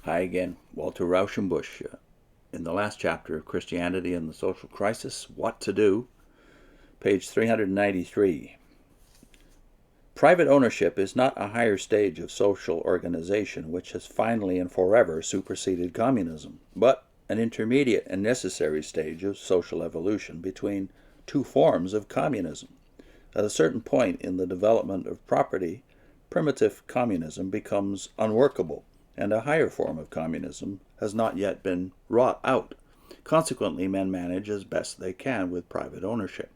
Hi again, Walter Rauschenbusch. In the last chapter of Christianity and the Social Crisis, What to Do, page 393. Private ownership is not a higher stage of social organization which has finally and forever superseded communism, but an intermediate and necessary stage of social evolution between two forms of communism. At a certain point in the development of property, primitive communism becomes unworkable, and a higher form of communism has not yet been wrought out. Consequently, men manage as best they can with private ownership.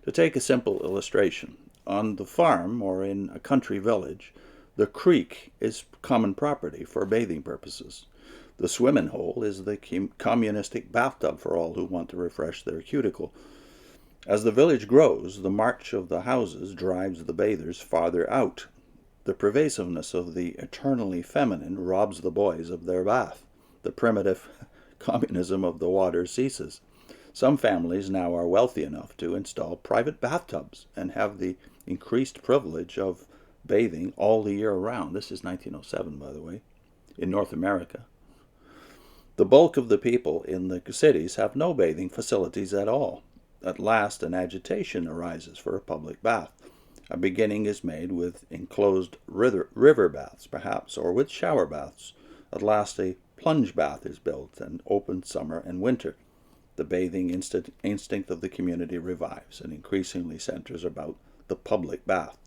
To take a simple illustration, on the farm or in a country village, the creek is common property for bathing purposes. The swimming hole is the communistic bathtub for all who want to refresh their cuticle. As the village grows, the march of the houses drives the bathers farther out. The pervasiveness of the eternally feminine robs the boys of their bath. The primitive communism of the water ceases. Some families now are wealthy enough to install private bathtubs and have the increased privilege of bathing all the year round. This is 1907, by the way, in North America. The bulk of the people in the cities have no bathing facilities at all. At last, an agitation arises for a public bath. A beginning is made with enclosed river baths, perhaps, or with shower baths. At last, a plunge bath is built and open summer and winter. The bathing instinct of the community revives and increasingly centers about the public bath.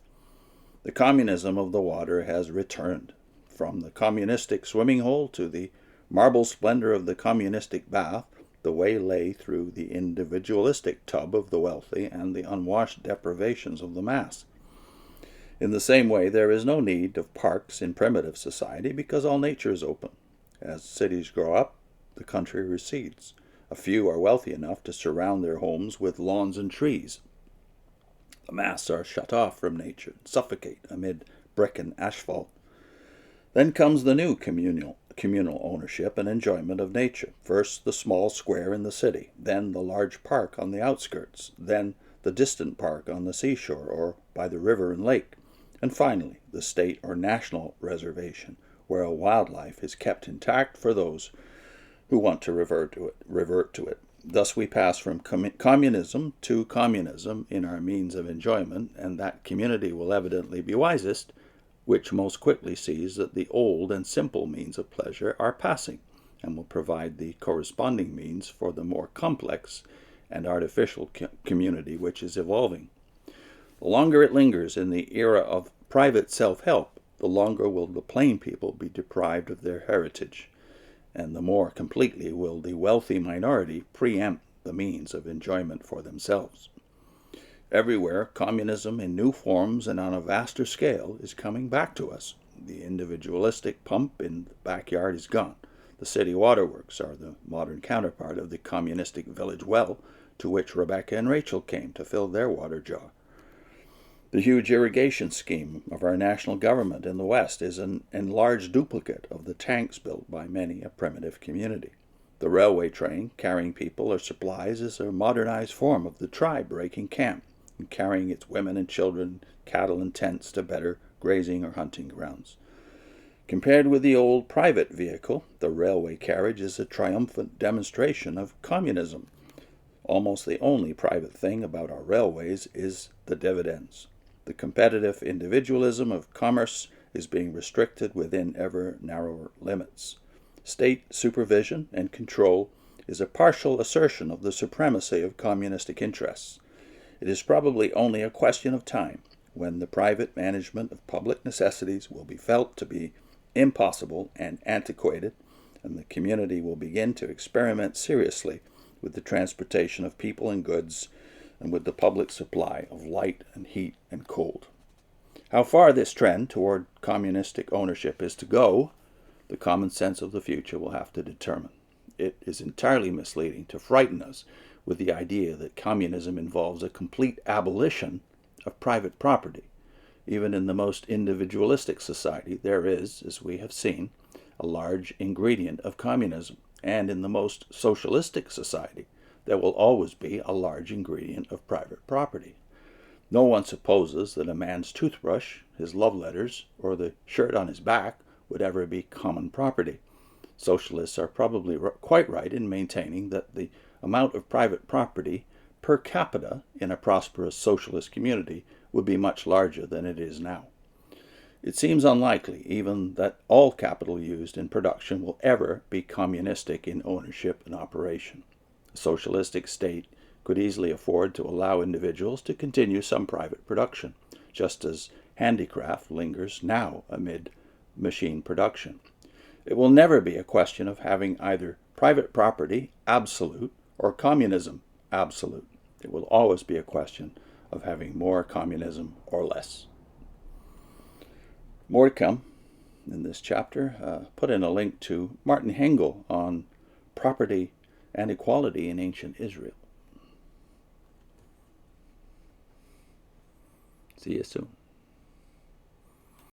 The communism of the water has returned. From the communistic swimming hole to the marble splendor of the communistic bath, the way lay through the individualistic tub of the wealthy and the unwashed deprivations of the mass. In the same way, there is no need of parks in primitive society because all nature is open. As cities grow up, the country recedes. A few are wealthy enough to surround their homes with lawns and trees. The mass are shut off from nature and suffocate amid brick and asphalt. Then comes the new communal ownership and enjoyment of nature. First the small square in the city, then the large park on the outskirts, then the distant park on the seashore or by the river and lake, and finally the state or national reservation, where a wildlife is kept intact for those who want to revert to it. Thus we pass from communism to communism in our means of enjoyment, and that community will evidently be wisest which most quickly sees that the old and simple means of pleasure are passing, and will provide the corresponding means for the more complex and artificial community which is evolving. The longer it lingers in the era of private self-help, the longer will the plain people be deprived of their heritage, and the more completely will the wealthy minority preempt the means of enjoyment for themselves. Everywhere, communism in new forms and on a vaster scale is coming back to us. The individualistic pump in the backyard is gone. The city waterworks are the modern counterpart of the communistic village well to which Rebecca and Rachel came to fill their water jar. The huge irrigation scheme of our national government in the West is an enlarged duplicate of the tanks built by many a primitive community. The railway train carrying people or supplies is a modernized form of the tribe breaking camp and carrying its women and children, cattle and tents to better grazing or hunting grounds. Compared with the old private vehicle, the railway carriage is a triumphant demonstration of communism. Almost the only private thing about our railways is the dividends. The competitive individualism of commerce is being restricted within ever narrower limits. State supervision and control is a partial assertion of the supremacy of communistic interests. It is probably only a question of time when the private management of public necessities will be felt to be impossible and antiquated, and the community will begin to experiment seriously with the transportation of people and goods and with the public supply of light and heat and cold. How far this trend toward communistic ownership is to go, the common sense of the future will have to determine. It is entirely misleading to frighten us with the idea that communism involves a complete abolition of private property. Even in the most individualistic society, there is, as we have seen, a large ingredient of communism, and in the most socialistic society, there will always be a large ingredient of private property. No one supposes that a man's toothbrush, his love letters, or the shirt on his back would ever be common property. Socialists are probably quite right in maintaining that the amount of private property per capita in a prosperous socialist community would be much larger than it is now. It seems unlikely even that all capital used in production will ever be communistic in ownership and operation. A socialistic state could easily afford to allow individuals to continue some private production, just as handicraft lingers now amid machine production. It will never be a question of having either private property absolute or communism absolute. It will always be a question of having more communism or less. More to come in this chapter. Put in a link to Martin Hengel on property and equality in ancient Israel. See you soon.